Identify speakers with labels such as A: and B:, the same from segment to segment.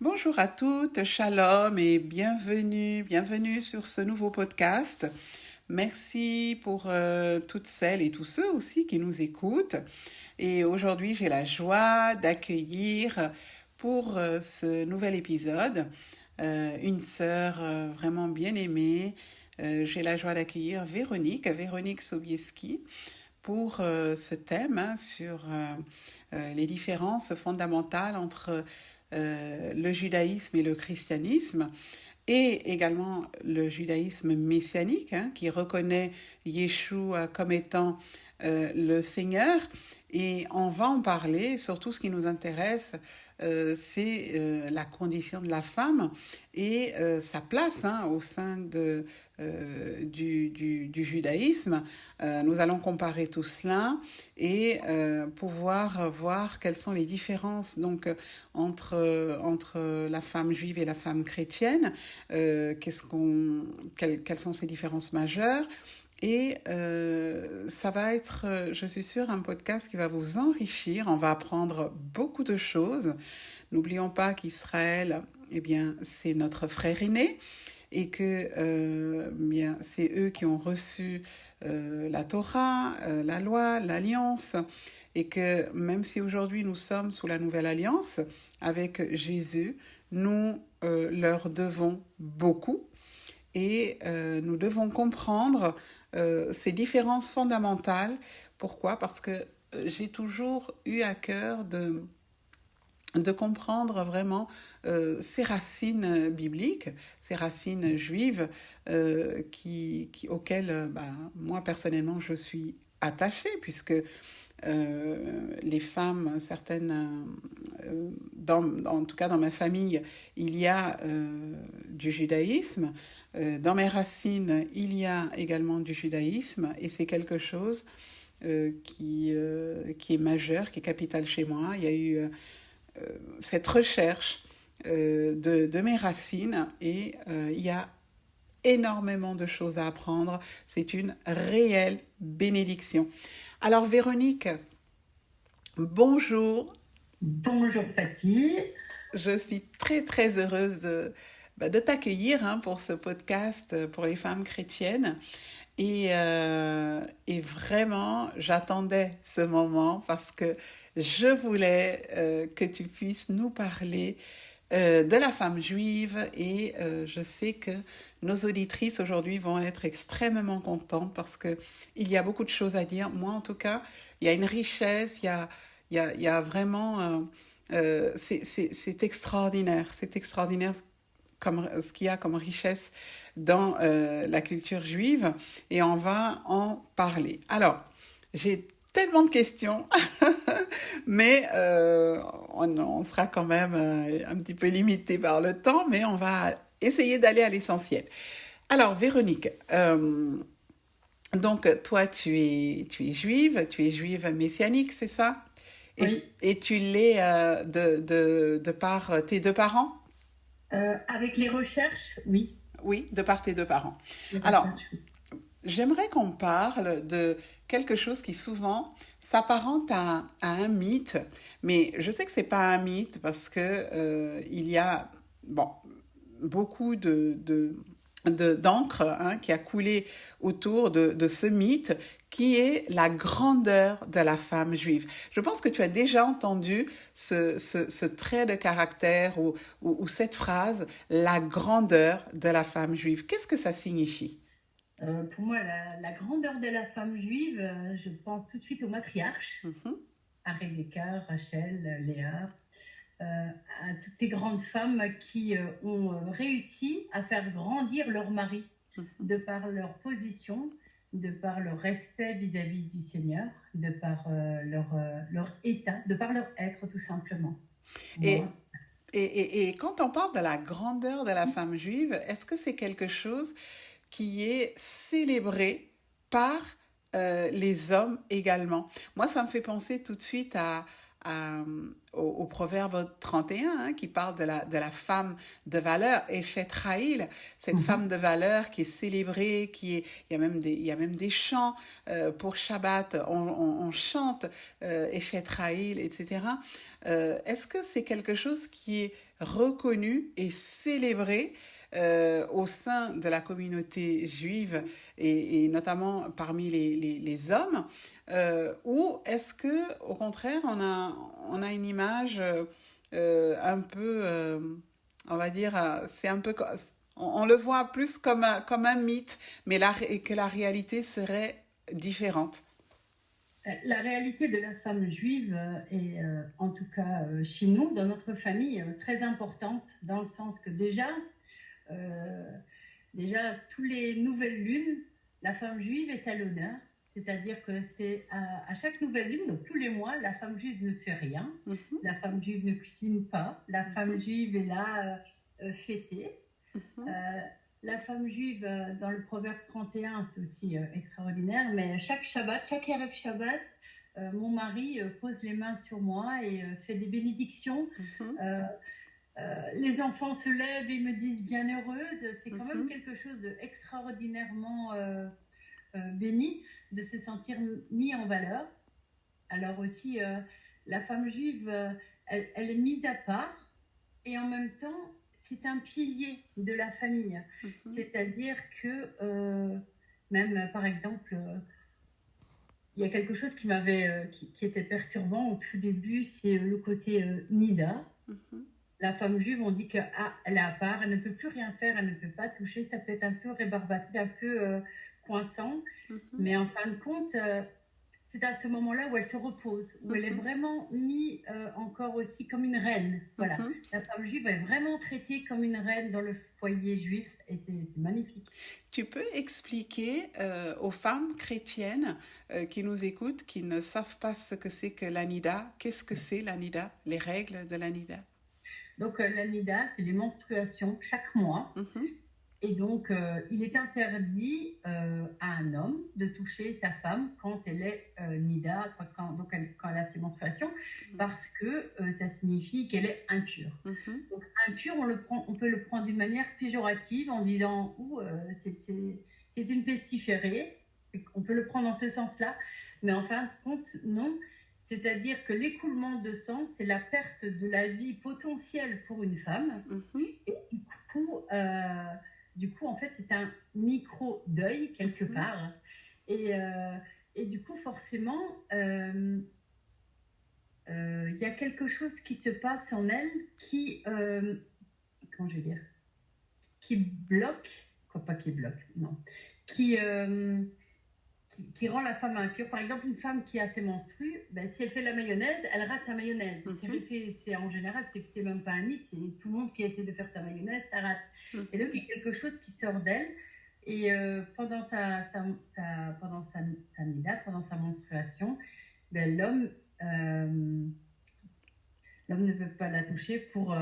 A: Bonjour à toutes, shalom et bienvenue sur ce nouveau podcast. Merci pour toutes celles et tous ceux aussi qui nous écoutent. Et aujourd'hui, j'ai la joie d'accueillir pour ce nouvel épisode une sœur vraiment bien aimée. J'ai la joie d'accueillir Véronique Sobieski pour ce thème sur les différences fondamentales entre le judaïsme et le christianisme, et également le judaïsme messianique, qui reconnaît Yeshua comme étant le Seigneur. Et on va en parler. Surtout, ce qui nous intéresse, c'est la condition de la femme et sa place au sein du judaïsme. Nous allons comparer tout cela et pouvoir voir quelles sont les différences donc entre la femme juive et la femme chrétienne, quelles sont ces différences majeures. Et ça va être, je suis sûre, un podcast qui va vous enrichir. On va apprendre beaucoup de choses. N'oublions pas qu'Israël, eh bien, c'est notre frère aîné et que bien, c'est eux qui ont reçu la Torah, la loi, l'alliance, et que même si aujourd'hui nous sommes sous la nouvelle alliance avec Jésus, nous leur devons beaucoup et nous devons comprendre ces différences fondamentales. Pourquoi? Parce que j'ai toujours eu à cœur de comprendre vraiment ces racines bibliques, ces racines juives auxquelles moi personnellement je suis attachée, puisque les femmes, certaines, en tout cas dans ma famille, il y a du judaïsme. Dans mes racines, il y a également du judaïsme, et c'est quelque chose qui est majeur, qui est capital chez moi. Il y a eu cette recherche de mes racines, et il y a énormément de choses à apprendre. C'est une réelle bénédiction. Alors Véronique, bonjour.
B: Bonjour Fatih.
A: Je suis très très heureuse de t'accueillir pour ce podcast pour les femmes chrétiennes. Et vraiment, j'attendais ce moment parce que je voulais que tu puisses nous parler de la femme juive, et je sais que nos auditrices aujourd'hui vont être extrêmement contentes parce que il y a beaucoup de choses à dire. Moi, en tout cas, il y a une richesse, il y a vraiment... c'est extraordinaire. C'est extraordinaire comme, ce qu'il y a comme richesse dans la culture juive, et on va en parler. Alors, j'ai tellement de questions, mais on sera quand même un petit peu limité par le temps, mais on va essayer d'aller à l'essentiel. Alors, Véronique, donc toi, tu es juive messianique, c'est ça?
B: Oui,
A: Et tu l'es de par tes deux parents?
B: avec les recherches, oui,
A: Oui, de par tes deux parents.
B: les
A: Alors,
B: recherches, oui.
A: j'aimerais qu'on parle de quelque chose qui souvent s'apparente à un mythe, mais je sais que c'est pas un mythe parce que il y a bon, beaucoup d'encre qui a coulé autour de ce mythe qui est la grandeur de la femme juive. Je pense que tu as déjà entendu ce trait de caractère ou cette phrase, la grandeur de la femme juive. Qu'est-ce que ça signifie?
B: Pour moi, la grandeur de la femme juive, je pense tout de suite aux matriarches,
A: Mhm,
B: à Rebecca, Rachel, Léa, à toutes ces grandes femmes qui ont réussi à faire grandir leur mari
A: mhm.
B: de par leur position, de par leur respect vis-à-vis du Seigneur, de par leur état, de par leur être tout simplement.
A: Et
B: Moi,
A: et quand on parle de la grandeur de la femme juive, est-ce que c'est quelque chose qui est célébré par les hommes également? Moi, ça me fait penser tout de suite au Proverbe 31 hein, qui parle de la femme de valeur, Eshet Raïl, cette femme
B: Mhm.
A: de valeur qui est célébrée, il y a même des chants pour Shabbat, on chante Eshet Raïl, etc. Est-ce que c'est quelque chose qui est reconnu et célébré au sein de la communauté juive et notamment parmi les hommes ou est-ce que au contraire on a une image un peu on va dire c'est un peu on le voit plus comme un mythe mais et que la réalité serait différente.
B: La réalité de la femme juive est, en tout cas chez nous, dans notre famille, très importante, dans le sens que euh, déjà tous les nouvelles lunes, la femme juive est à l'honneur. C'est-à-dire que c'est à chaque nouvelle lune, donc tous les mois, la femme juive ne fait rien.
A: Mhm,
B: La femme juive ne cuisine pas. La femme
A: mhm,
B: juive est là fêtée.
A: mhm,
B: Euh, la femme juive, dans le Proverbe 31, c'est aussi extraordinaire, mais chaque Shabbat, chaque Erev Shabbat, mon mari pose les mains sur moi et fait des bénédictions.
A: mhm,
B: Euh, les enfants se lèvent et me disent bienheureuse. C'est quand même
A: mhm,
B: quelque chose d'extraordinairement béni de se sentir mis en valeur. Alors aussi, la femme juive, elle est mise à part et en même temps, c'est un pilier de la famille.
A: mhm,
B: C'est-à-dire que même, par exemple, il y a quelque chose qui était perturbant au tout début, c'est le côté Nida.
A: mhm,
B: La femme juive, on dit qu'elle est à part, elle ne peut plus rien faire, elle ne peut pas toucher, ça peut être un peu rébarbatif, un peu coinçant.
A: mhm,
B: Mais en fin de compte, c'est à ce moment-là où elle se repose, où elle est
A: mhm,
B: vraiment mise encore aussi comme une reine. Voilà,
A: mhm.
B: la femme juive est vraiment traitée comme une reine dans le foyer juif et c'est magnifique.
A: Tu peux expliquer aux femmes chrétiennes qui nous écoutent, qui ne savent pas ce que c'est que l'anida, qu'est-ce que c'est l'anida, les règles de l'anida?
B: Donc l'anida, c'est les menstruations chaque mois.
A: Mhm,
B: Et donc, il est interdit à un homme de toucher sa femme quand elle est nida, quand elle a ses menstruations, parce que ça signifie qu'elle est impure.
A: mhm,
B: Donc, impur, on peut le prendre d'une manière péjorative en disant c'est une pestiférée. On peut le prendre dans ce sens-là, mais en fin de compte, non. C'est-à-dire que l'écoulement de sang, c'est la perte de la vie potentielle pour une femme.
A: mhm,
B: Et coup, du coup, en fait, c'est un micro-deuil quelque
A: mhm,
B: part. Et, euh, et du coup, forcément, il y a quelque chose qui se passe en elle qui, comment je vais dire, qui bloque, quoi, pas qui bloque, non, qui, euh, qui rend la femme impure. Par exemple, une femme qui a ses menstrues, ben, si elle fait de la mayonnaise, elle rate sa mayonnaise.
A: mhm,
B: En général, c'est même pas un mythe, c'est tout le monde qui essaie de faire sa mayonnaise, ça rate. Et donc, il y a quelque chose qui sort d'elle. Et sa nida, pendant sa menstruation, ben, l'homme ne peut pas la toucher pour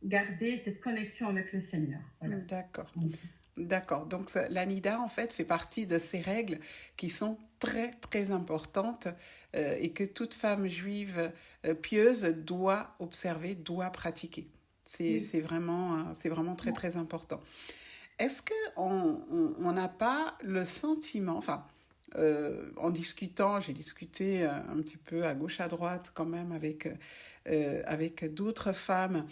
B: garder cette connexion avec le Seigneur. Voilà.
A: mhm. D'accord. D'accord. Donc l'anida, en fait, fait partie de ces règles qui sont très, très importantes et que toute femme juive pieuse doit observer, doit pratiquer.
B: Oui.
A: C'est vraiment très, très important. Est-ce qu'on n'a pas le sentiment, enfin, en discutant, j'ai discuté un petit peu à gauche, à droite quand même avec d'autres femmes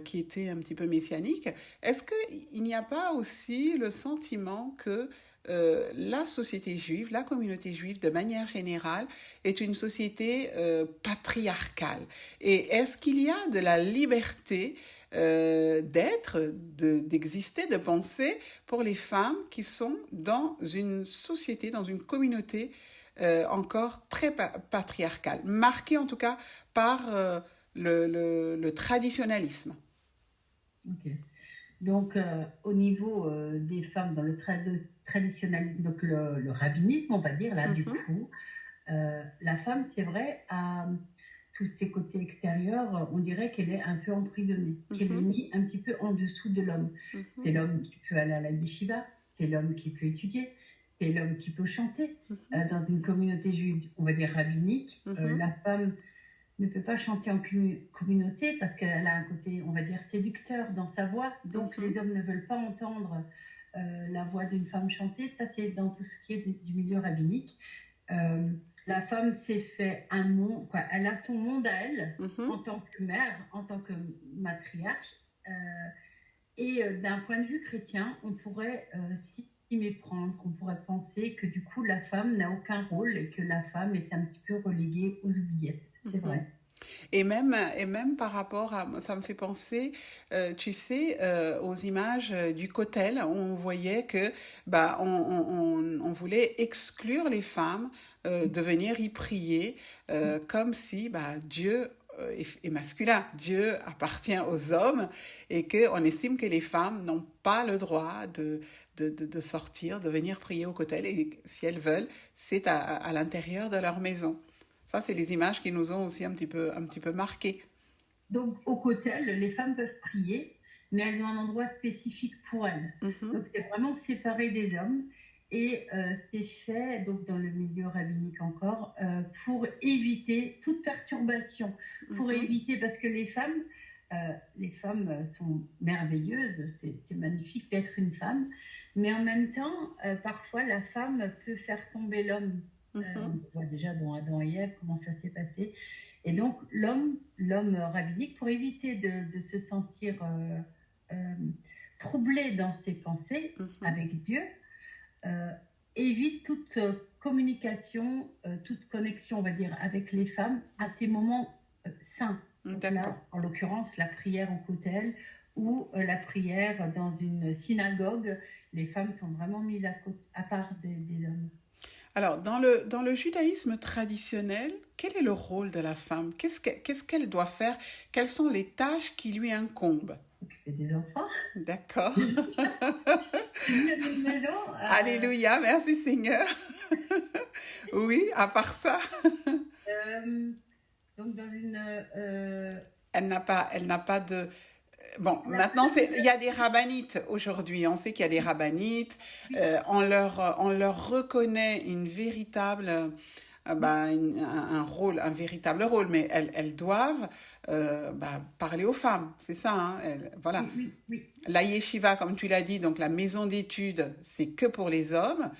A: qui étaient un petit peu messianiques, est-ce qu'il n'y a pas aussi le sentiment que la société juive, la communauté juive de manière générale est une société patriarcale? Et est-ce qu'il y a de la liberté d'être, d'exister, de penser pour les femmes qui sont dans une société, dans une communauté encore très patriarcale, marquée en tout cas par le traditionnalisme.
B: Ok. Donc, au niveau des femmes dans le traditionnel, donc le rabbinisme, on va dire, là, du
A: Mhm,
B: coup, la femme, c'est vrai, a tous ses côtés extérieurs, on dirait qu'elle est un peu emprisonnée, qu'elle est
A: mhm,
B: mise un petit peu en dessous de l'homme.
A: mhm,
B: C'est l'homme qui peut aller à la yeshiva, c'est l'homme qui peut étudier, c'est l'homme qui peut chanter.
A: mhm,
B: Dans une communauté juive, on va dire rabbinique,
A: mhm,
B: la femme ne peut pas chanter en communauté parce qu'elle a un côté, on va dire, séducteur dans sa voix. Donc les hommes ne veulent pas entendre la voix d'une femme chanter. Ça, c'est dans tout ce qui est du milieu rabbinique. Euh, la femme s'est fait un monde, quoi. Elle a son monde à elle
A: Mhm.
B: en tant que mère, en tant que matriarche. Et d'un point de vue chrétien, on pourrait s'y méprendre, qu'on pourrait penser que du coup la femme n'a aucun rôle et que la femme est un petit peu reléguée aux oubliettes. C'est
A: Mhm.
B: vrai.
A: Et même par rapport à, ça me fait penser, tu sais, aux images du Kotel, où on voyait que, bah, on voulait exclure les femmes de venir y prier, comme si, bah, Dieu est masculin, Dieu appartient aux hommes, et que on estime que les femmes n'ont pas le droit de sortir, de venir prier au Kotel, et si elles veulent, c'est à l'intérieur de leur maison. Ça, c'est les images qui nous ont aussi un petit peu marquées.
B: Donc au Kotel, les femmes peuvent prier, mais elles ont un endroit spécifique pour elles.
A: Mhm,
B: Donc c'est vraiment séparé des hommes. Et c'est fait, donc dans le milieu rabbinique encore, pour éviter toute perturbation, pour
A: mhm,
B: éviter, parce que les femmes sont merveilleuses, c'est magnifique d'être une femme, mais en même temps, parfois la femme peut faire tomber l'homme.
A: mhm.
B: On voit déjà dans Adam et Ève comment ça s'est passé. Et donc l'homme rabbinique, pour éviter de se sentir euh, troublé dans ses pensées
A: Mhm.
B: avec Dieu, euh, évite toute communication, toute connexion, on va dire, avec les femmes à ces moments saints. Donc
A: D'accord.
B: là, en l'occurrence, la prière au Kotel ou la prière dans une synagogue, les femmes sont vraiment mises à part des hommes.
A: Alors, dans le judaïsme traditionnel, quel est le rôle de la femme? Qu'est-ce qu'elle doit faire? Quelles sont les tâches qui lui incombent?
B: S'occuper des enfants,
A: D'accord.
B: tenir une maison.
A: Alléluia, merci Seigneur. Oui, à part ça,
B: Euh, donc dans une...
A: elle n'a pas de, bon,
B: elle n'a
A: maintenant,
B: pas
A: il y a des rabbinites aujourd'hui. On sait qu'il y a des rabbinites.
B: oui,
A: On leur reconnaît une véritable, bah, un rôle, un véritable rôle, mais elles doivent bah, parler aux femmes. C'est ça, hein, voilà.
B: oui, oui, oui.
A: La yeshiva, comme tu l'as dit, donc la maison d'études, c'est que pour les hommes.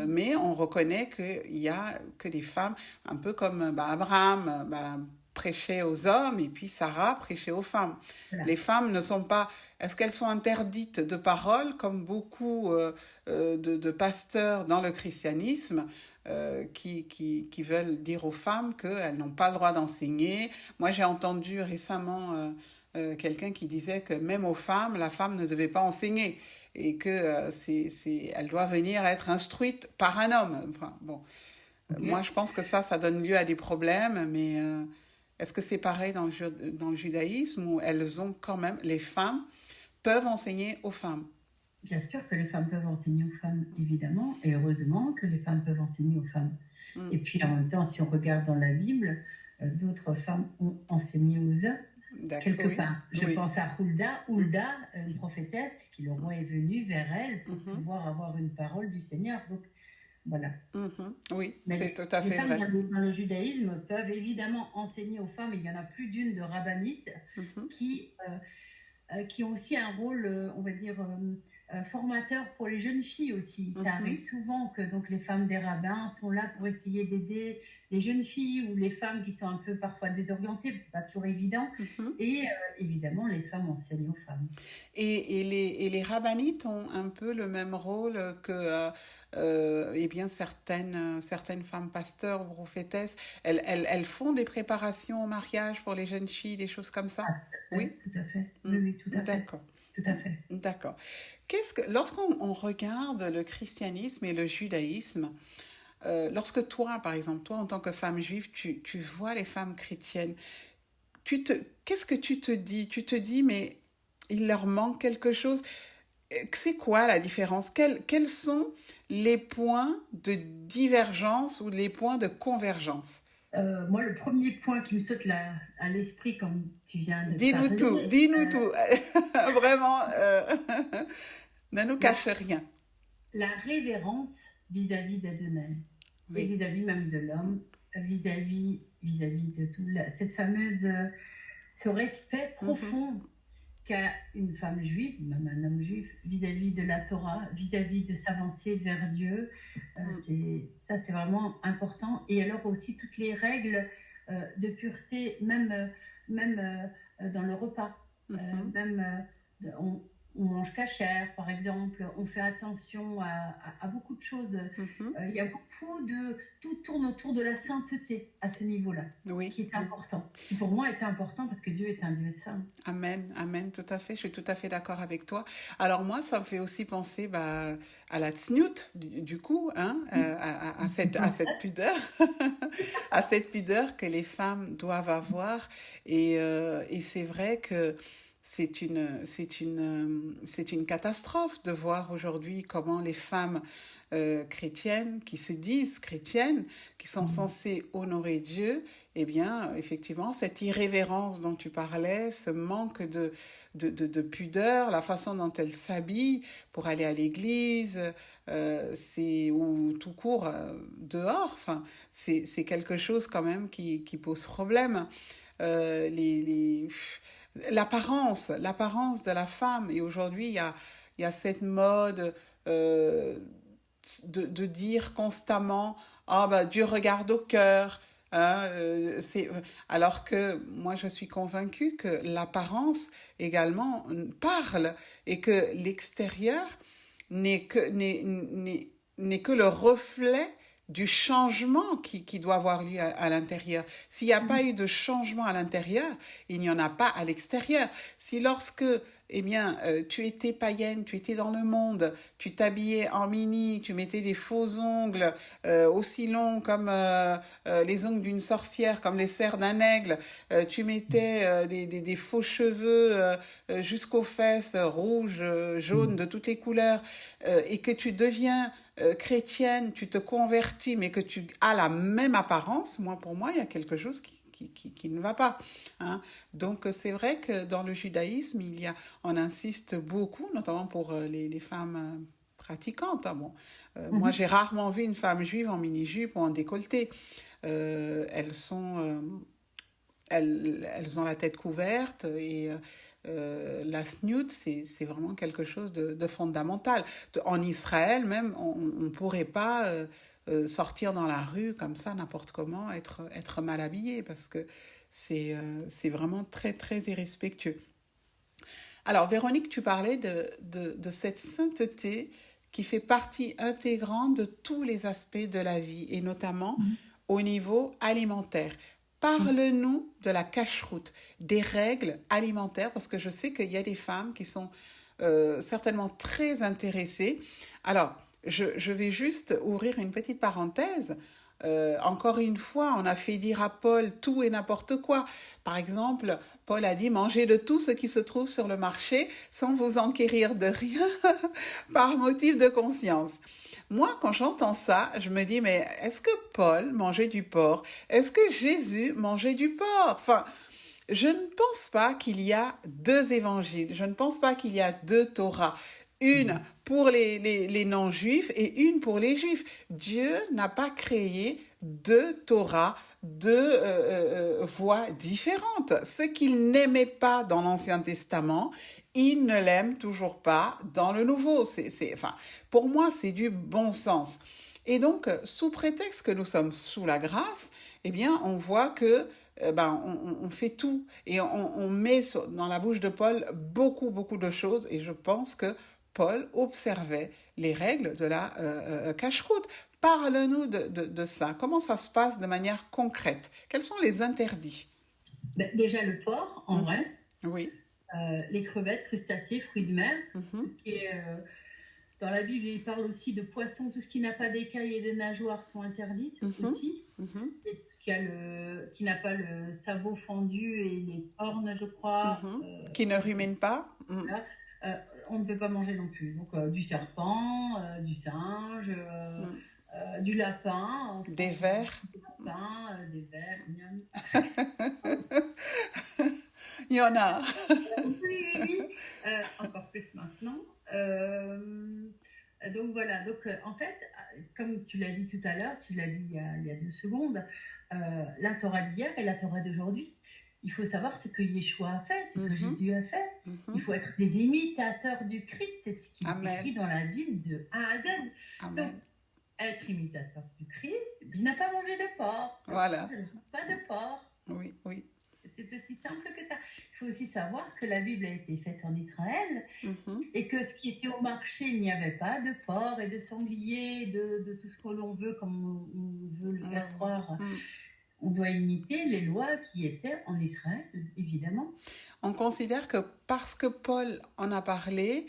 A: Mais on reconnaît qu'il y a que des femmes, un peu comme bah, Abraham bah, prêchait aux hommes et puis Sarah prêchait aux femmes.
B: Voilà.
A: Les femmes ne sont pas... Est-ce qu'elles sont interdites de parole comme beaucoup de pasteurs dans le christianisme qui veulent dire aux femmes qu'elles n'ont pas le droit d'enseigner. Moi, j'ai entendu récemment quelqu'un qui disait que même aux femmes, la femme ne devait pas enseigner et que elle doit venir être instruite par un homme. Enfin, bon, moi
B: Ok.
A: je pense que ça donne lieu à des problèmes, mais est-ce que c'est pareil dans le judaïsme où elles ont quand même, les femmes peuvent enseigner aux femmes?
B: Bien sûr que les femmes peuvent enseigner aux femmes, évidemment, et heureusement que les femmes peuvent enseigner aux femmes.
A: Mm,
B: Et puis en même temps, si on regarde dans la Bible, d'autres femmes ont enseigné aux hommes,
A: d'accord,
B: quelque
A: oui,
B: part. Je
A: oui.
B: pense à Hulda, une prophétesse, qui le roi est venu vers elle pour
A: Mhm,
B: pouvoir avoir une parole du Seigneur. Donc voilà.
A: mhm, oui,
B: Mais
A: c'est tout à
B: les
A: fait
B: femmes
A: vrai.
B: dans le judaïsme peuvent évidemment enseigner aux femmes. Il y en a plus d'une de rabbinites
A: Mhm,
B: qui qui ont aussi un rôle, on va dire, formateur pour les jeunes filles aussi. Ça
A: mhm,
B: arrive souvent que donc les femmes des rabbins sont là pour essayer d'aider les jeunes filles ou les femmes qui sont un peu parfois désorientées, pas toujours évident.
A: mhm.
B: Et évidemment, les femmes enseignent aux femmes.
A: Et les rabbinites ont un peu le même rôle que eh bien certaines femmes pasteurs ou prophétesses. Elles font des préparations au mariage pour les jeunes filles, des choses comme ça.
B: Ah,
A: Oui?
B: tout à fait.
A: Mm,
B: Oui, oui, tout à fait.
A: d'accord.
B: Tout à fait.
A: D'accord. Lorsqu'on regarde le christianisme et le judaïsme, lorsque toi, par exemple, toi en tant que femme juive, tu vois les femmes chrétiennes, qu'est-ce que tu te dis? Tu te dis, mais il leur manque quelque chose. C'est quoi la différence? Quels sont les points de divergence ou les points de convergence?
B: Moi, le premier point qui me saute à l'esprit quand tu viens de
A: Dis-nous
B: parler,
A: tout, dis-nous tout. Vraiment, ne nous
B: la,
A: cache rien.
B: la révérence vis-à-vis d'Adonai et
A: Oui.
B: vis-à-vis même de l'homme vis-à-vis de cette fameuse, ce respect
A: Mhm,
B: profond qu'a une femme juive, même un homme juif, vis-à-vis de la Torah, vis-à-vis de s'avancer vers Dieu. C'est vraiment important. Et alors aussi toutes les règles de pureté, même dans le repas.
A: mhm,
B: Même on, on mange cachère, par exemple. On fait attention à beaucoup de choses.
A: mhm.
B: Il y a beaucoup de... Tout tourne autour de la sainteté à ce niveau-là,
A: Oui.
B: qui est important. Qui pour moi est important parce que Dieu est un Dieu saint.
A: Amen, amen, tout à fait, je suis tout à fait d'accord avec toi. Alors moi, ça me fait aussi penser bah, à la tsniout, du coup, hein, à cette pudeur, à cette pudeur que les femmes doivent avoir. Et c'est vrai que c'est une catastrophe de voir aujourd'hui comment les femmes chrétiennes, qui se disent chrétiennes, qui sont censées honorer Dieu, eh bien, effectivement, cette irrévérence dont tu parlais, ce manque de pudeur, la façon dont elles s'habillent pour aller à l'église, ou tout court dehors, enfin, c'est quelque chose quand même qui pose problème. L'apparence de la femme. Et aujourd'hui, il y a cette mode euh, de dire constamment ah bah Dieu regarde au cœur. Hein, alors que moi je suis convaincue que l'apparence également parle et que l'extérieur n'est que le reflet du changement qui doit avoir lieu à l'intérieur. S'il n'y a pas eu de changement à l'intérieur, il n'y en a pas à l'extérieur. Si lorsque eh bien, tu étais païenne, tu étais dans le monde, tu t'habillais en mini, tu mettais des faux ongles aussi longs comme les ongles d'une sorcière, comme les serres d'un aigle, tu mettais des faux cheveux jusqu'aux fesses, rouges, jaunes, de toutes les couleurs, et que tu deviens chrétienne, tu te convertis, mais que tu as la même apparence, moi, pour moi, il y a quelque chose qui ne va pas. Hein. Donc c'est vrai que dans le judaïsme, on insiste beaucoup, notamment pour les femmes pratiquantes. Hein. Bon, moi, j'ai rarement vu une femme juive en mini-jupe ou en décolleté. Elles sont elles ont la tête couverte et la snoot, c'est vraiment quelque chose de fondamental. En Israël même, on ne pourrait pas sortir dans la rue comme ça, n'importe comment, être mal habillé parce que c'est vraiment très, très irrespectueux. Alors, Véronique, tu parlais de cette sainteté qui fait partie intégrante de tous les aspects de la vie, et notamment au niveau alimentaire. Parle-nous de la cache-route, des règles alimentaires, parce que je sais qu'il y a des femmes qui sont certainement très intéressées. Alors, je vais juste ouvrir une petite parenthèse. Encore une fois, on a fait dire à Paul tout et n'importe quoi. Par exemple, Paul a dit mangez de tout ce qui se trouve sur le marché sans vous enquérir de rien par motif de conscience. Moi, quand j'entends ça, je me dis mais est-ce que Paul mangeait du porc? Est-ce que Jésus mangeait du porc? Enfin, je ne pense pas qu'il y a deux évangiles. Je ne pense pas qu'il y a deux Torahs. Une pour les non-juifs et une pour les juifs. Dieu n'a pas créé deux Torahs, deux voies différentes. Ce qu'il n'aimait pas dans l'Ancien Testament, il ne l'aime toujours pas dans le Nouveau. Enfin, pour moi, c'est du bon sens. Et donc, sous prétexte que nous sommes sous la grâce, eh bien, on voit que on fait tout et on met dans la bouche de Paul beaucoup, beaucoup de choses. Et je pense que Paul observait les règles de la cache-route. Parle-nous de ça. Comment ça se passe de manière concrète? Quels sont les interdits?
B: Déjà le porc, en vrai.
A: Oui.
B: Les crevettes, crustacés, fruits de mer. Tout
A: Mhm.
B: ce qui est, dans la Bible, il parle aussi de poissons. Tout ce qui n'a pas d'écailles et de nageoires sont interdites
A: Mhm.
B: aussi.
A: Mhm.
B: Et tout ce qui n'a pas le sabot fendu et les cornes, je crois.
A: Mhm. Qui ne rumine pas? Mhm.
B: Là, euh, on ne peut pas manger non plus. Donc du serpent, du singe,
A: Mhm.
B: du lapin. En
A: Des
B: France, on mange
A: vers?
B: du lapin, des vers, miam.
A: Il y en a.
B: Oui, oui, oui. Encore plus maintenant. Donc voilà, donc en fait, comme tu l'as dit tout à l'heure, tu l'as dit il y a 2 secondes, la Torah d'hier et la Torah d'aujourd'hui. Il faut savoir ce que Yeshua a fait, ce que Jésus a fait. Il faut être des imitateurs du Christ, c'est ce qui est écrit dans la Bible de A à Z. Donc, être imitateur du Christ, il n'a pas mangé de porc.
A: Voilà.
B: Pas de porc.
A: Oui, oui.
B: C'est aussi simple que ça. Il faut aussi savoir que la Bible a été faite en Israël et que ce qui était au marché, il n'y avait pas de porc et de sanglier, de tout ce que l'on veut, comme on veut le faire croire. On doit imiter les lois qui étaient en Israël, évidemment.
A: On considère que parce que Paul en a parlé,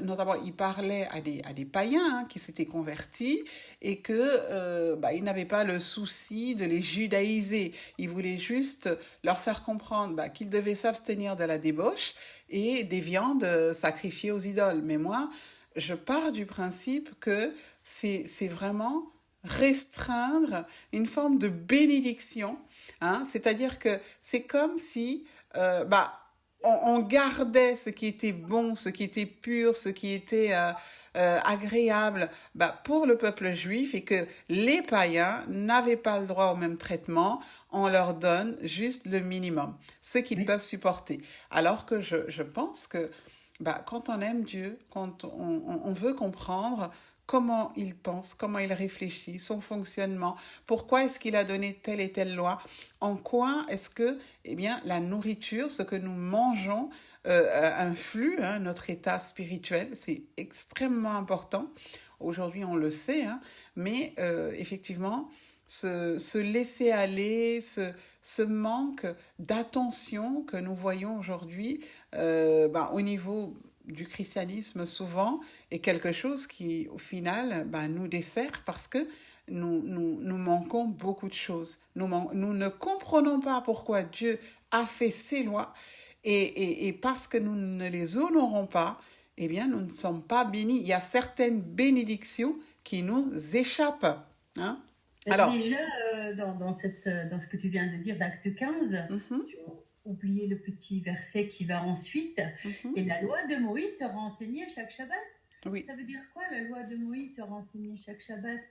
A: notamment il parlait à des païens qui s'étaient convertis et que il n'avait pas le souci de les judaïser. Il voulait juste leur faire comprendre qu'ils devaient s'abstenir de la débauche et des viandes sacrifiées aux idoles. Mais moi, je pars du principe que c'est vraiment restreindre une forme de bénédiction, hein? C'est-à-dire que c'est comme si on gardait ce qui était bon, ce qui était pur, ce qui était agréable pour le peuple juif et que les païens n'avaient pas le droit au même traitement, on leur donne juste le minimum, ce qu'ils peuvent supporter. Alors que je pense que quand on aime Dieu, quand on veut comprendre comment il pense, comment il réfléchit, son fonctionnement, pourquoi est-ce qu'il a donné telle et telle loi, en quoi est-ce que la nourriture, ce que nous mangeons, influe notre état spirituel, c'est extrêmement important. Aujourd'hui, on le sait, mais effectivement, se laisser aller, ce manque d'attention que nous voyons aujourd'hui au niveau du christianisme souvent est quelque chose qui au final nous dessert parce que nous manquons beaucoup de choses. Nous ne comprenons pas pourquoi Dieu a fait ces lois et parce que nous ne les honorons pas, nous ne sommes pas bénis. Il y a certaines bénédictions qui nous échappent. Hein?
B: Alors, déjà, dans ce que tu viens de dire d'Acte 15, tu as oublié le petit verset qui va ensuite. Et la loi de Moïse sera enseignée chaque Shabbat. Oui. Ça veut dire quoi, la loi de Moïse sera enseignée chaque Shabbat?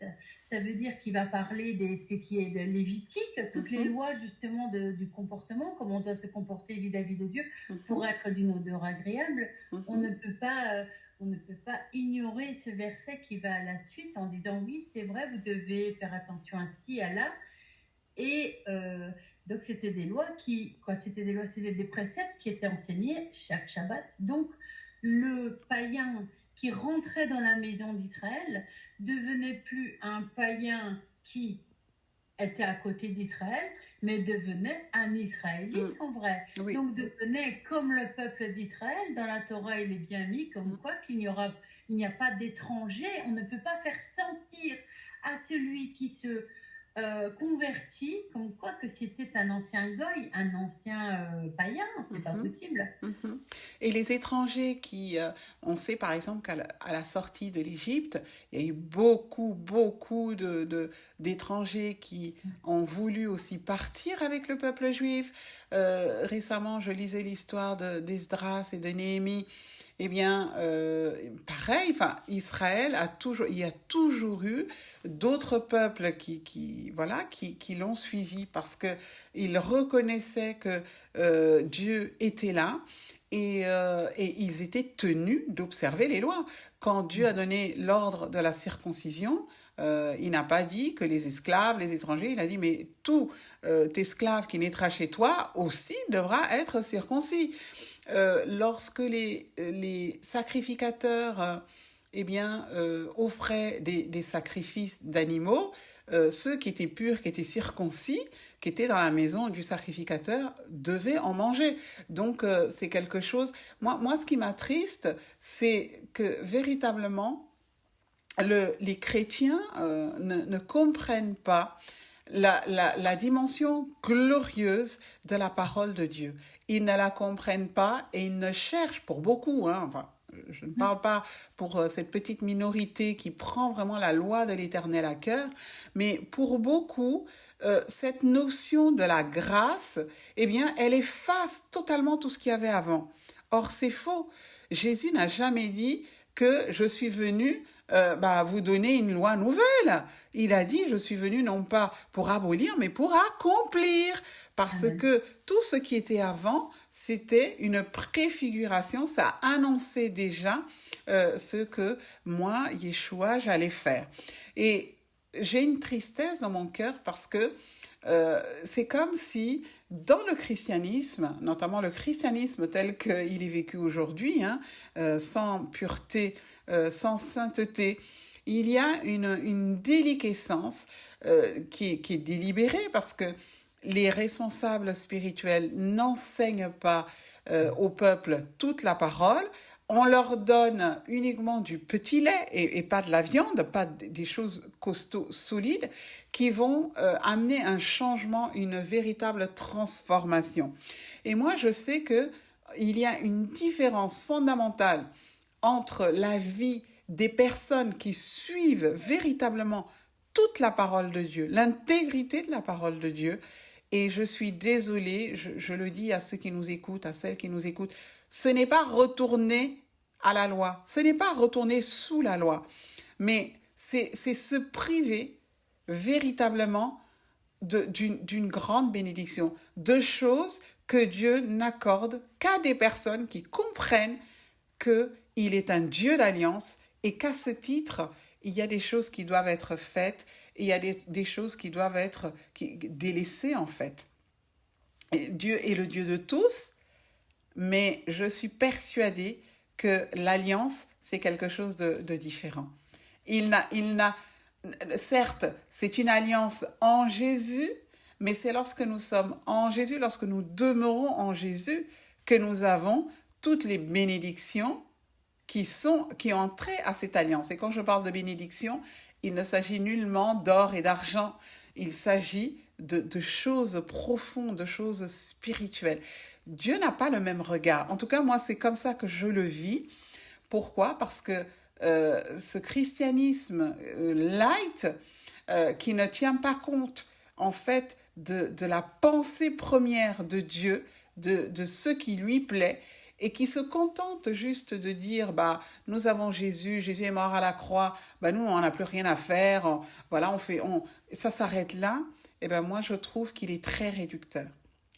B: Ça veut dire qu'il va parler de ce qui est de Lévitique, toutes les lois justement du comportement, comment on doit se comporter vis-à-vis de Dieu pour être d'une odeur agréable. On ne peut pas ignorer ce verset qui va à la suite en disant oui, c'est vrai, vous devez faire attention à ci, à là. Et donc c'était des lois c'était des préceptes qui étaient enseignés chaque Shabbat. Donc le païen qui rentrait dans la maison d'Israël devenait plus un païen qui était à côté d'Israël, mais devenait un Israélite en vrai. Oui. Donc devenait comme le peuple d'Israël. Dans la Torah, il est bien mis comme quoi il n'y a pas d'étranger. On ne peut pas faire sentir à celui qui se converti comme quoi que c'était un ancien goy, un ancien païen, c'est pas possible.
A: Et les étrangers qui, on sait par exemple qu'à la sortie de l'Égypte, il y a eu beaucoup d'étrangers qui ont voulu aussi partir avec le peuple juif. Récemment, je lisais l'histoire d'Esdras et de Néhémie. Pareil, Israël il y a toujours eu d'autres peuples qui l'ont suivi parce que ils reconnaissaient que Dieu était là et ils étaient tenus d'observer les lois. Quand Dieu a donné l'ordre de la circoncision, il n'a pas dit que les esclaves, les étrangers, il a dit mais tout esclave qui naîtra chez toi aussi devra être circoncis. Lorsque les sacrificateurs offraient des sacrifices d'animaux, ceux qui étaient purs, qui étaient circoncis, qui étaient dans la maison du sacrificateur, devaient en manger. Donc c'est quelque chose... Moi, ce qui m'attriste, c'est que véritablement, les chrétiens ne comprennent pas la dimension glorieuse de la parole de Dieu. Ils ne la comprennent pas et ils ne cherchent, pour beaucoup, je ne parle pas pour cette petite minorité qui prend vraiment la loi de l'Éternel à cœur, mais pour beaucoup, cette notion de la grâce, elle efface totalement tout ce qu'il y avait avant. Or, c'est faux. Jésus n'a jamais dit que je suis venu vous donner une loi nouvelle. Il a dit, je suis venu non pas pour abolir, mais pour accomplir. Parce
B: Amen.
A: que tout ce qui était avant, c'était une préfiguration, ça annonçait déjà ce que moi, Yeshua, j'allais faire. Et j'ai une tristesse dans mon cœur parce que c'est comme si dans le christianisme, notamment le christianisme tel qu'il est vécu aujourd'hui, hein, sans pureté, sans sainteté, il y a une déliquescence qui est délibérée parce que les responsables spirituels n'enseignent pas au peuple toute la parole. On leur donne uniquement du petit lait et pas de la viande, pas des choses costauds, solides, qui vont amener un changement, une véritable transformation. Et moi, je sais que il y a une différence fondamentale entre la vie des personnes qui suivent véritablement toute la parole de Dieu, l'intégrité de la parole de Dieu. Et je suis désolée, je le dis à ceux qui nous écoutent, à celles qui nous écoutent, ce n'est pas retourner à la loi, ce n'est pas retourner sous la loi, mais c'est se priver véritablement d'une grande bénédiction, de choses que Dieu n'accorde qu'à des personnes qui comprennent qu'il est un Dieu d'alliance et qu'à ce titre, il y a des choses qui doivent être faites et il y a des choses qui doivent être délaissées en fait. Et Dieu est le Dieu de tous, mais je suis persuadée que l'alliance, c'est quelque chose de différent. Certes, c'est une alliance en Jésus, mais c'est lorsque nous sommes en Jésus, lorsque nous demeurons en Jésus, que nous avons toutes les bénédictions qui ont trait à cette alliance. Et quand je parle de bénédiction, il ne s'agit nullement d'or et d'argent. Il s'agit de choses profondes, de choses spirituelles. Dieu n'a pas le même regard. En tout cas, moi, c'est comme ça que je le vis. Pourquoi? Parce que ce christianisme light, qui ne tient pas compte, en fait, de la pensée première de Dieu, de ce qui lui plaît, et qui se contente juste de dire, nous avons Jésus, Jésus est mort à la croix, nous, on n'a plus rien à faire, voilà, ça s'arrête là. Et moi, je trouve qu'il est très réducteur.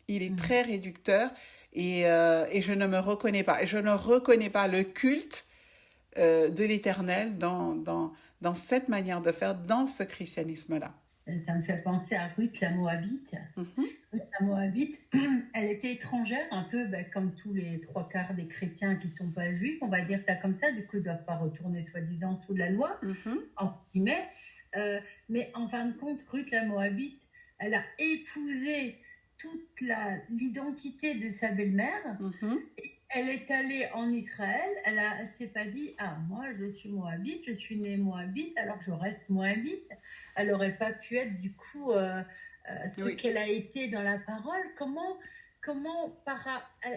A: Il est très réducteur et je ne me reconnais pas. Et je ne reconnais pas le culte de l'Éternel dans cette manière de faire, dans ce christianisme-là.
B: Ça me fait penser à Ruth la Moabite. Ruth la Moabite, elle était étrangère, un peu comme tous les trois quarts des chrétiens qui ne sont pas juifs, on va dire ça comme ça, du coup ils ne doivent pas retourner soi-disant sous la loi, en guillemets. Mais en fin de compte, Ruth la Moabite, elle a épousé toute l'identité de sa belle-mère. Elle est allée en Israël, elle s'est pas dit, moi je suis Moabite, je suis née Moabite, alors je reste Moabite. Elle n'aurait pas pu être du coup ce qu'elle a été dans la parole. Comment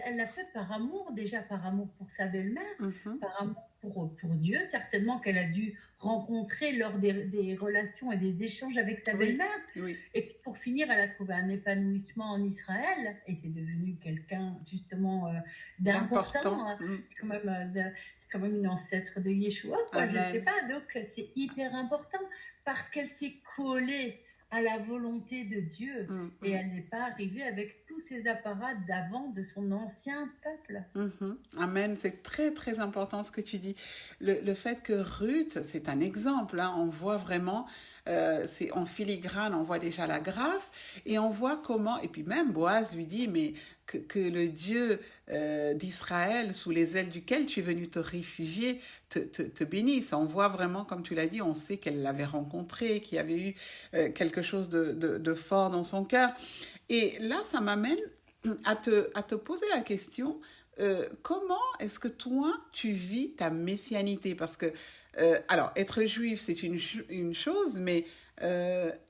B: elle l'a fait par amour, déjà par amour pour sa belle-mère, par amour pour Dieu, certainement qu'elle a dû rencontrer lors des relations et des échanges avec sa belle-mère. Et puis pour finir, elle a trouvé un épanouissement en Israël et c'est devenu quelqu'un justement d'important, quand même une ancêtre de Yeshua, quoi, je ne sais pas, donc c'est hyper important parce qu'elle s'est collée à la volonté de Dieu et elle n'est pas arrivée avec tous ces apparats d'avant de son ancien peuple.
A: Amen, c'est très très important ce que tu dis. Le fait que Ruth, c'est un exemple, hein, on voit vraiment, c'est en filigrane, on voit déjà la grâce et on voit comment, et puis même Boaz lui dit, mais que le Dieu d'Israël, sous les ailes duquel tu es venu te réfugier, te bénisse. On voit vraiment, comme tu l'as dit, on sait qu'elle l'avait rencontré, qu'il y avait eu quelque chose de fort dans son cœur. Et là, ça m'amène à te poser la question, comment est-ce que toi, tu vis ta messianité? Parce que, alors, être juif, c'est une chose, mais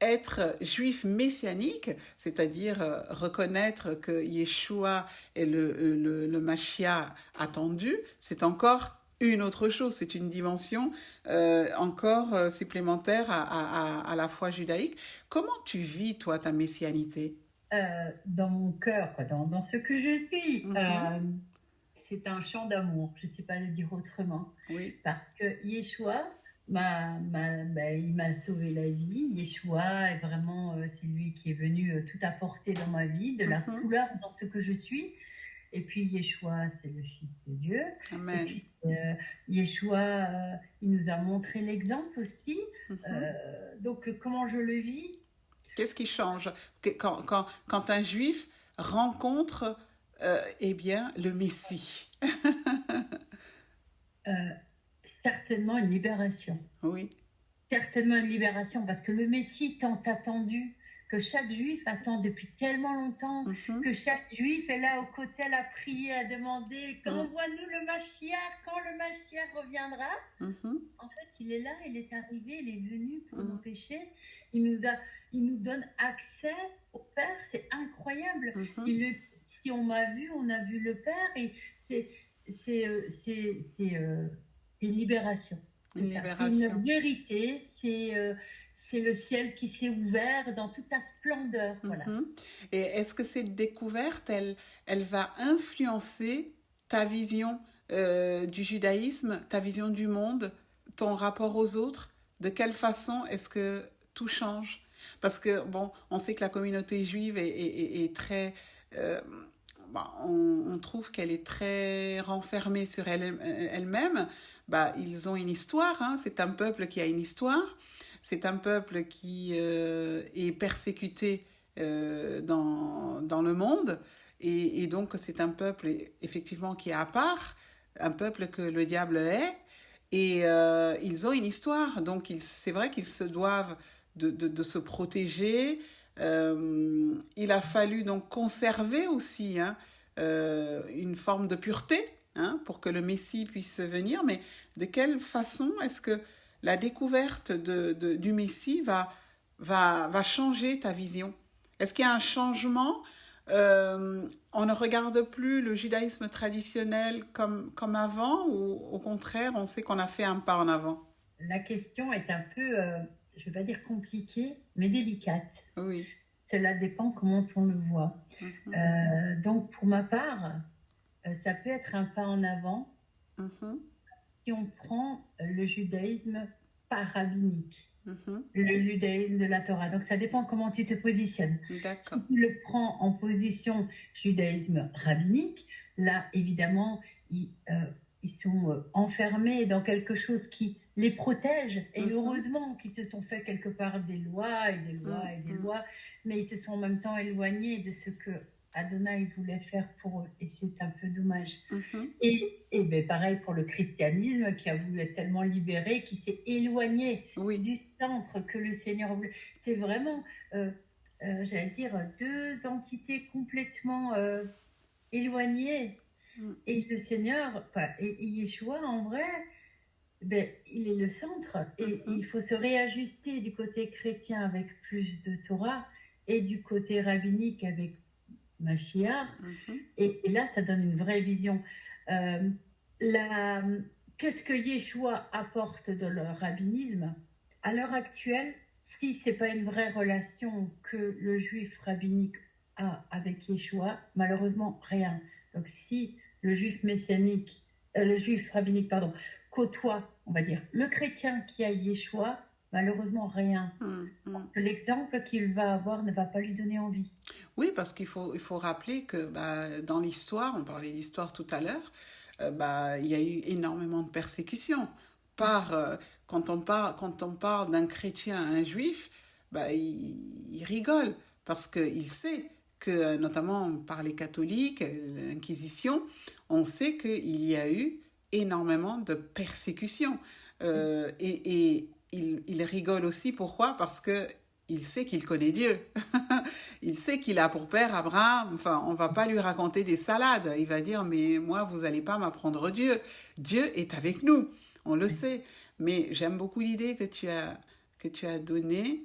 A: être juif messianique, c'est-à-dire reconnaître que Yeshua est le Mashiach attendu, c'est encore une autre chose, c'est une dimension encore supplémentaire à la foi judaïque. Comment tu vis, toi, ta messianité?
B: Dans mon cœur, dans ce que je suis, c'est un chant d'amour, je ne sais pas le dire autrement.
A: Oui.
B: Parce que Yeshua, il m'a sauvé la vie. Yeshua est vraiment, c'est lui qui est venu tout apporter dans ma vie, de la
A: Mhm.
B: couleur dans ce que je suis. Et puis Yeshua, c'est le Fils de Dieu. Et
A: Amen.
B: puis Yeshua, il nous a montré l'exemple aussi.
A: Mhm.
B: Donc comment je le vis?
A: Qu'est-ce qui change quand un juif rencontre eh bien, le Messie?
B: Euh, Certainement une libération.
A: Oui.
B: Certainement une libération, parce que le Messie tant attendu, que chaque juif attend depuis tellement longtemps,
A: Mhm.
B: que chaque juif est là aux côtés à prier, à demander quand
A: Mhm.
B: envoie-nous le Mashiach, quand le Mashiach reviendra.
A: Mhm.
B: En fait, il est là, il est arrivé, il est venu pour nos
A: Mhm.
B: péchés. Il nous, a, il nous donne accès au Père, c'est incroyable.
A: Mhm.
B: Si on m'a vu, on a vu le Père, et c'est une libération.
A: Une
B: C'est ça, c'est une
A: libération.
B: vérité, c'est le ciel qui s'est ouvert dans toute sa splendeur. Voilà.
A: Mhm. Et est-ce que cette découverte, elle va influencer ta vision du judaïsme, ta vision du monde, ton rapport aux autres? De quelle façon est-ce que tout change? Parce que, bon, on sait que la communauté juive est très... euh, bah, on trouve qu'elle est très renfermée sur elle-même. Bah, ils ont une histoire, hein. C'est un peuple qui a une histoire. C'est un peuple qui est persécuté dans le monde. Et donc, c'est un peuple, effectivement, qui est à part, un peuple que le diable est. Et ils ont une histoire. Donc, c'est vrai qu'ils se doivent de se protéger. Il a fallu donc conserver aussi hein, une forme de pureté hein, pour que le Messie puisse venir. Mais de quelle façon est-ce que la découverte du Messie va changer ta vision? Est-ce qu'il y a un changement? On ne regarde plus le judaïsme traditionnel comme avant ou au contraire, on sait qu'on a fait un pas en avant?
B: La question est un peu, je ne vais pas dire compliquée, mais délicate.
A: Oui.
B: Cela dépend comment on le voit.
A: Mhm.
B: Donc, pour ma part, ça peut être un pas en avant
A: Mhm.
B: si on prend le judaïsme pas rabbinique,
A: Mhm.
B: le judaïsme de la Torah. Donc, ça dépend comment tu te positionnes.
A: D'accord.
B: Si tu le prends en position judaïsme rabbinique, là, évidemment, ils sont enfermés dans quelque chose qui les protège. Et
A: Mhm.
B: heureusement qu'ils se sont fait quelque part des lois et des lois et des
A: Mhm.
B: lois, mais ils se sont en même temps éloignés de ce que Adonai voulait faire pour eux. Et c'est un peu dommage.
A: Mhm.
B: Et ben, pareil pour le christianisme qui a voulu être tellement libéré, qui s'est éloigné
A: Oui.
B: du centre que le Seigneur voulait. C'est vraiment, j'allais dire, deux entités complètement éloignées.
A: Mm.
B: Et le Seigneur, enfin, et Yeshua, en vrai, ben, il est le centre. Et
A: Mhm.
B: il faut se réajuster du côté chrétien avec plus de Torah et du côté rabbinique avec Mashiach.
A: Mhm.
B: Et là, ça donne une vraie vision. Euh, la, Qu'est-ce que Yeshua apporte de leur rabbinisme? À l'heure actuelle, si ce n'est pas une vraie relation que le juif rabbinique a avec Yeshua, malheureusement, rien. Donc si le juif messianique, le juif rabbinique, pardon, côtoie, on va dire, le chrétien qui a Yeshua, malheureusement, rien.
A: Mm.
B: L'exemple qu'il va avoir ne va pas lui donner envie.
A: Oui, parce qu'il faut rappeler que bah, dans l'histoire, on parlait d'histoire tout à l'heure, bah, il y a eu énormément de persécutions. Quand on parle d'un chrétien à un juif, bah, il rigole parce qu'il sait que, notamment par les catholiques, l'Inquisition, on sait qu'il y a eu énormément de persécutions. Et il rigole aussi, pourquoi? Parce que il sait qu'il connaît Dieu. Il sait qu'il a pour père Abraham. Enfin, on va pas lui raconter des salades. Il va dire, mais moi, vous allez pas m'apprendre Dieu. Dieu est avec nous. On le sait. Mais j'aime beaucoup l'idée que tu as donnée,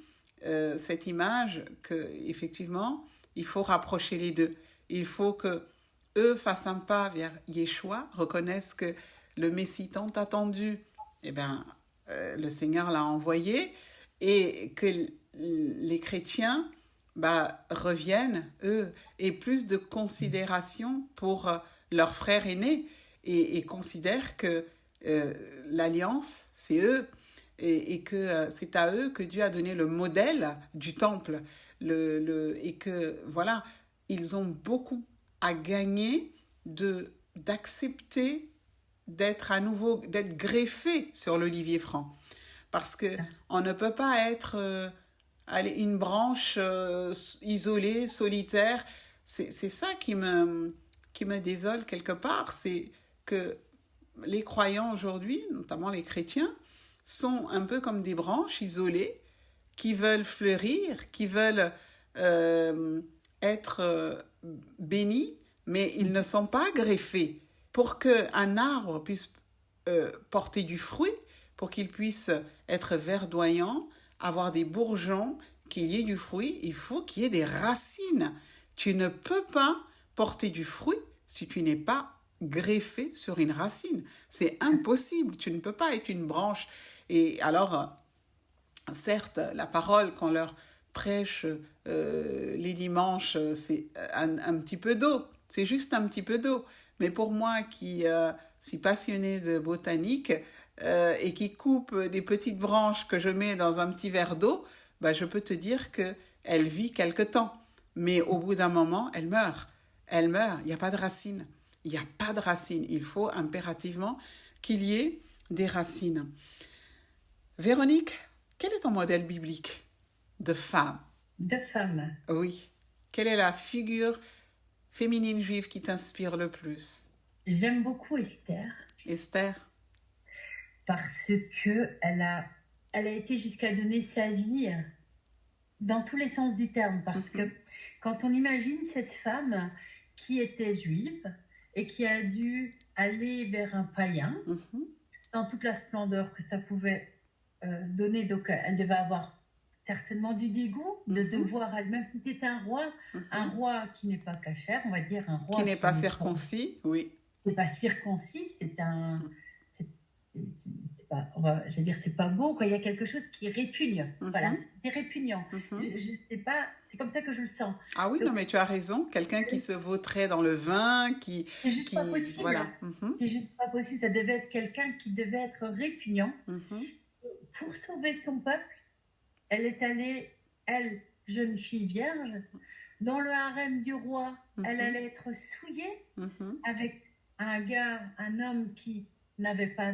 A: cette image que, effectivement, il faut rapprocher les deux. Il faut que eux fassent un pas vers Yeshua, reconnaissent que le Messie tant attendu, eh ben, le Seigneur l'a envoyé, et que les chrétiens bah, reviennent, eux, aient plus de considération pour leurs frères aînés et considèrent que l'alliance, c'est eux. et que c'est à eux que Dieu a donné le modèle du temple. Et que, voilà, ils ont beaucoup à gagner d'accepter d'être à nouveau, d'être greffés sur l'olivier franc. Parce que on ne peut pas être une branche isolée, solitaire. C'est ça qui me désole quelque part. C'est que les croyants aujourd'hui, notamment les chrétiens, sont un peu comme des branches isolées qui veulent fleurir, qui veulent euh, être bénis, mais ils ne sont pas greffés. Pour qu'un arbre puisse porter du fruit, pour qu'il puisse être verdoyant, avoir des bourgeons, qu'il y ait du fruit, il faut qu'il y ait des racines. Tu ne peux pas porter du fruit si tu n'es pas greffé sur une racine. C'est impossible. Tu ne peux pas être une branche. Et alors, certes, la parole qu'on leur prêche les dimanches, c'est un petit peu d'eau. C'est juste un petit peu d'eau. Mais pour moi qui suis passionnée de botanique et qui coupe des petites branches que je mets dans un petit verre d'eau, bah, je peux te dire qu'elle vit quelque temps. Mais au bout d'un moment, elle meurt. Elle meurt. Il n'y a pas de racines. Il n'y a pas de racines. Il faut impérativement qu'il y ait des racines. Véronique, quel est ton modèle biblique de femme?
B: De femme.
A: Oui. Quelle est la figure féminine juive qui t'inspire le plus?
B: J'aime beaucoup Esther.
A: Esther?
B: Parce que elle a été jusqu'à donner sa vie dans tous les sens du terme. Parce que quand on imagine cette femme qui était juive et qui a dû aller vers un païen, dans toute la splendeur que ça pouvait donner, donc elle devait avoir certainement du dégoût de devoir, même si c'était un roi qui n'est pas cachère, on va dire un roi
A: qui n'est pas circoncis, oui.
B: N'est pas circoncis, c'est un, c'est pas, je veux dire, c'est pas beau, quoi. Il y a quelque chose qui répugne. Voilà, c'est répugnant. Je sais pas, c'est comme ça que je le sens.
A: Ah oui, donc, non, mais tu as raison. Quelqu'un qui se vautrait dans le vin,
B: c'est juste pas possible.
A: Voilà.
B: C'est juste pas possible. Ça devait être quelqu'un qui devait être répugnant. Pour sauver son peuple, elle est allée, elle, jeune fille vierge, dans le harem du roi. Elle allait être souillée avec un homme qui n'avait pas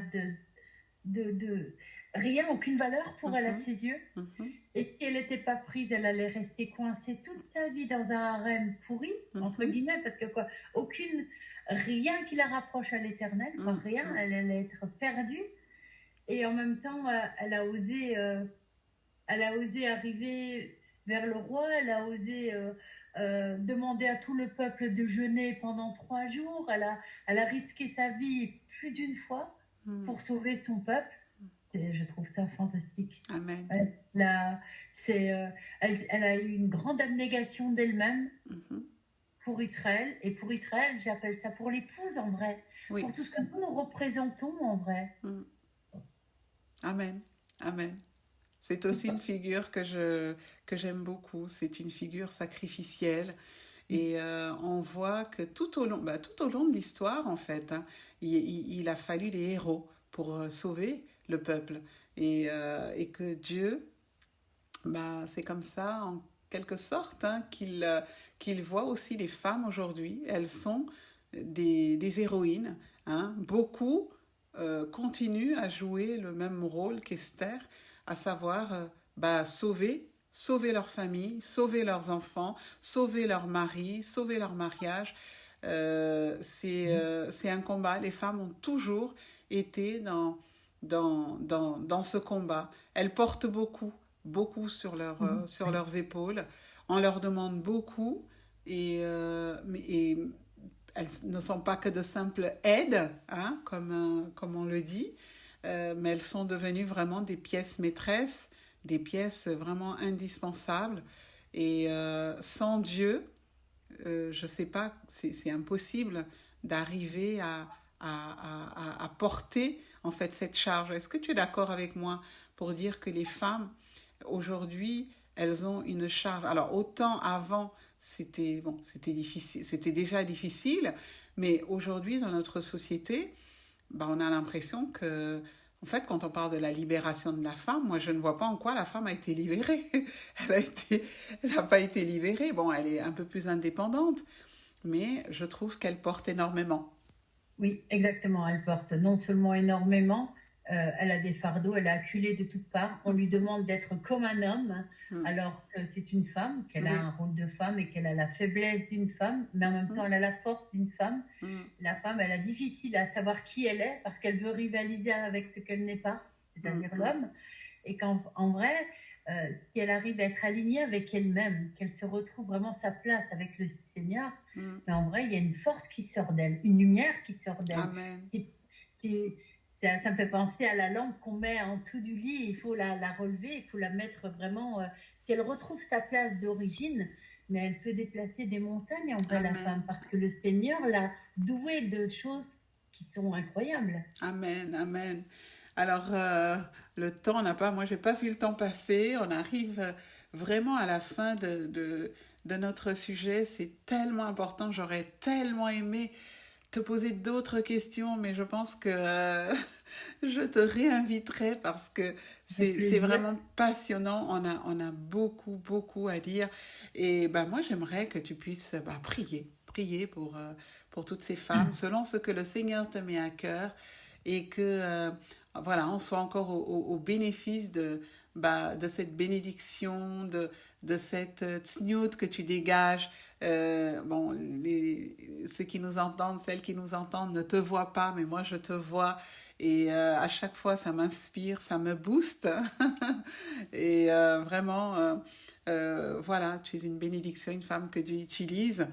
B: de rien, aucune valeur pour elle à ses yeux. Et si elle n'était pas prise, elle allait rester coincée toute sa vie dans un harem pourri, entre guillemets, parce que quoi, rien qui la rapproche à l'éternel, rien, elle allait être perdue. Et en même temps, elle a osé arriver vers le roi, elle a osé demander à tout le peuple de jeûner pendant 3 jours, elle a risqué sa vie plus d'une fois pour sauver son peuple. Je trouve ça fantastique.
A: Amen.
B: Elle a eu une grande abnégation d'elle-même pour Israël. Et pour Israël, j'appelle ça pour l'épouse en vrai. Oui. Pour tout ce que nous représentons en vrai.
A: Amen. Amen. C'est aussi une figure que j'aime beaucoup. C'est une figure sacrificielle. Et on voit que tout au long de l'histoire, en fait, il a fallu des héros pour sauver le peuple. Et que Dieu, c'est comme ça, en quelque sorte, qu'il voit aussi les femmes aujourd'hui. Elles sont des héroïnes. Beaucoup continuent à jouer le même rôle qu'Esther, à savoir sauver leur famille, sauver leurs enfants, sauver leur mari, sauver leur mariage. C'est un combat. Les femmes ont toujours été dans ce combat. Elles portent beaucoup sur leurs épaules. On leur demande beaucoup et elles ne sont pas que de simples aides, comme on le dit, mais elles sont devenues vraiment des pièces maîtresses, des pièces vraiment indispensables. Et sans Dieu, je ne sais pas, c'est impossible d'arriver à porter en fait cette charge. Est-ce que tu es d'accord avec moi pour dire que les femmes aujourd'hui, elles ont une charge? Alors autant avant, c'était difficile, c'était déjà difficile, mais aujourd'hui dans notre société, on a l'impression que en fait, quand on parle de la libération de la femme, moi, je ne vois pas en quoi la femme a été libérée. Elle n'a pas été libérée. Bon, elle est un peu plus indépendante, mais je trouve qu'elle porte énormément.
B: Oui, exactement. Elle porte non seulement énormément, elle a des fardeaux, elle est acculée de toutes parts. On lui demande d'être comme un homme,
A: Mm.
B: alors que c'est une femme, qu'elle a
A: Oui.
B: un rôle de femme et qu'elle a la faiblesse d'une femme, mais en même
A: Mm.
B: temps, elle a la force d'une femme.
A: Mm.
B: La femme, elle a difficile à savoir qui elle est parce qu'elle veut rivaliser avec ce qu'elle n'est pas,
A: Mm.
B: c'est-à-dire
A: Mm.
B: l'homme. Et qu'en vrai, si elle arrive à être alignée avec elle-même, qu'elle se retrouve vraiment sa place avec le Seigneur,
A: Mm.
B: mais en vrai, il y a une force qui sort d'elle, une lumière qui sort d'elle.
A: Amen.
B: Qui, qui, ça me fait penser à la lampe qu'on met en dessous du lit, il faut la relever, il faut la mettre vraiment, qu'elle retrouve sa place d'origine, mais elle peut déplacer des montagnes en vrai, la femme,
A: Amen.
B: parce que le Seigneur l'a douée de choses qui sont incroyables.
A: Amen. Amen. Alors, le temps n'a pas, moi, j'ai pas vu le temps passer. On arrive vraiment à la fin de notre sujet. C'est tellement important. J'aurais tellement aimé te poser d'autres questions, mais je pense que je te réinviterai parce que
B: Avec
A: c'est
B: plaisir.
A: vraiment passionnant. On a beaucoup, beaucoup à dire. Et ben, moi, j'aimerais que tu puisses prier pour toutes ces femmes, selon ce que le Seigneur te met à cœur et que, voilà, on soit encore au bénéfice de cette bénédiction, de cette tsniout que tu dégages. Bon, ceux qui nous entendent, celles qui nous entendent ne te voient pas, mais moi je te vois. Et à chaque fois, ça m'inspire, ça me booste. Et vraiment, voilà, tu es une bénédiction, une femme que Dieu utilise.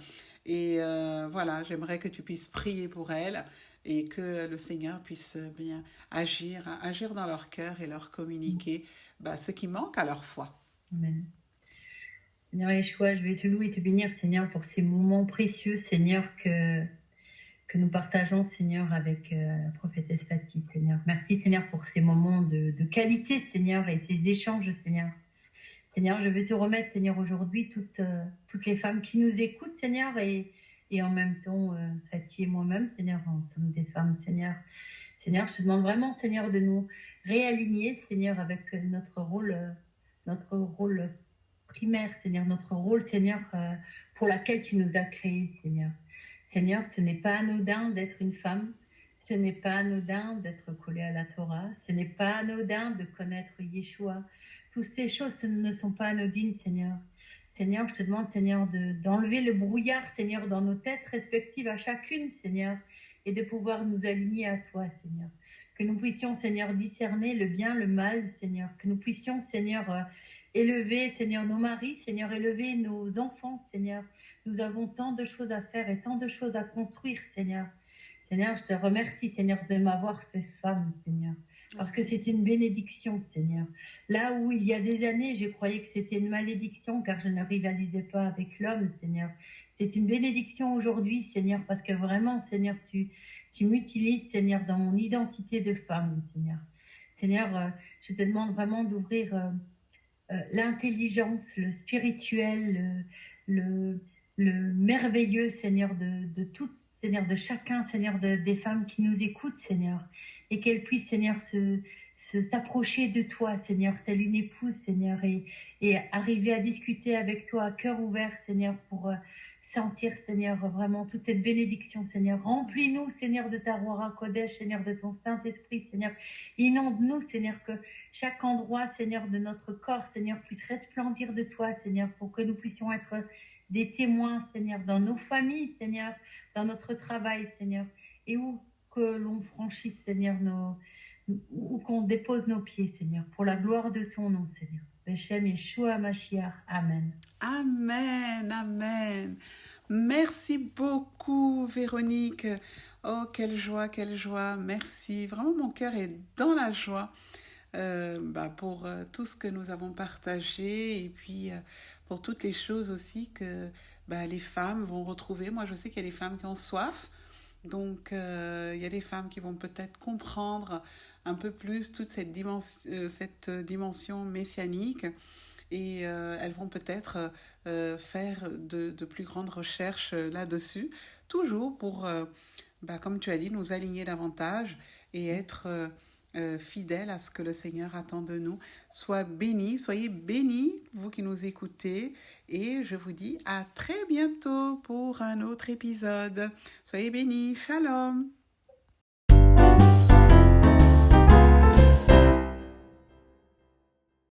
A: Et voilà, j'aimerais que tu puisses prier pour elle et que le Seigneur puisse bien agir dans leur cœur et leur communiquer ce qui manque à leur foi.
B: Amen. Seigneur Yeshua, je vais te louer et te bénir, Seigneur, pour ces moments précieux, Seigneur, que nous partageons, Seigneur, avec la prophétesse Fatih, Seigneur. Merci, Seigneur, pour ces moments de qualité, Seigneur, et ces échanges, Seigneur. Seigneur, je veux te remettre, Seigneur, aujourd'hui toutes les femmes qui nous écoutent, Seigneur, et en même temps, Fatih et moi-même, Seigneur, en sommes des femmes, Seigneur. Seigneur, je te demande vraiment, Seigneur, de nous réaligner, Seigneur, avec notre rôle primaire, Seigneur, notre rôle, Seigneur, pour laquelle tu nous as créés, Seigneur. Seigneur, ce n'est pas anodin d'être une femme, ce n'est pas anodin d'être collé à la Torah, ce n'est pas anodin de connaître Yeshua. Toutes ces choses ne sont pas anodines, Seigneur. Seigneur, je te demande, Seigneur, d'enlever le brouillard, Seigneur, dans nos têtes respectives à chacune, Seigneur, et de pouvoir nous aligner à toi, Seigneur. Que nous puissions, Seigneur, discerner le bien, le mal, Seigneur. Que nous puissions, Seigneur, élever, Seigneur, nos maris, Seigneur, élever nos enfants, Seigneur. Nous avons tant de choses à faire et tant de choses à construire, Seigneur. Seigneur, je te remercie, Seigneur, de m'avoir fait femme, Seigneur. Parce que c'est une bénédiction, Seigneur. Là où il y a des années, je croyais que c'était une malédiction, car je ne rivalisais pas avec l'homme, Seigneur. C'est une bénédiction aujourd'hui, Seigneur, parce que vraiment, Seigneur, tu m'utilises, Seigneur, dans mon identité de femme, Seigneur. Seigneur, je te demande vraiment d'ouvrir l'intelligence, le spirituel, le merveilleux, Seigneur, de toutes, Seigneur, de chacun, Seigneur, des femmes qui nous écoutent, Seigneur, et qu'elles puissent, Seigneur, s'approcher de toi, Seigneur, telle une épouse, Seigneur, et arriver à discuter avec toi à cœur ouvert, Seigneur, pour sentir, Seigneur, vraiment toute cette bénédiction, Seigneur. Remplis-nous, Seigneur, de ta Roi Kodesh, Seigneur, de ton Saint-Esprit, Seigneur. Inonde-nous, Seigneur, que chaque endroit, Seigneur, de notre corps, Seigneur, puisse resplendir de toi, Seigneur, pour que nous puissions être des témoins, Seigneur, dans nos familles, Seigneur, dans notre travail, Seigneur, et où que l'on franchisse, Seigneur, où qu'on dépose nos pieds, Seigneur, pour la gloire de ton nom, Seigneur. Beshem Yeshua Mashiach. Amen.
A: Amen, amen. Merci beaucoup, Véronique. Oh, quelle joie, quelle joie. Merci. Vraiment, mon cœur est dans la joie pour tout ce que nous avons partagé et puis pour toutes les choses aussi que les femmes vont retrouver. Moi, je sais qu'il y a des femmes qui ont soif. Donc, il y a des femmes qui vont peut-être comprendre un peu plus toute cette dimension messianique et elles vont peut-être faire de plus grandes recherches là-dessus, toujours pour, comme tu as dit, nous aligner davantage et être fidèles à ce que le Seigneur attend de nous. Soyez bénis, vous qui nous écoutez, et je vous dis à très bientôt pour un autre épisode. Soyez bénis, shalom.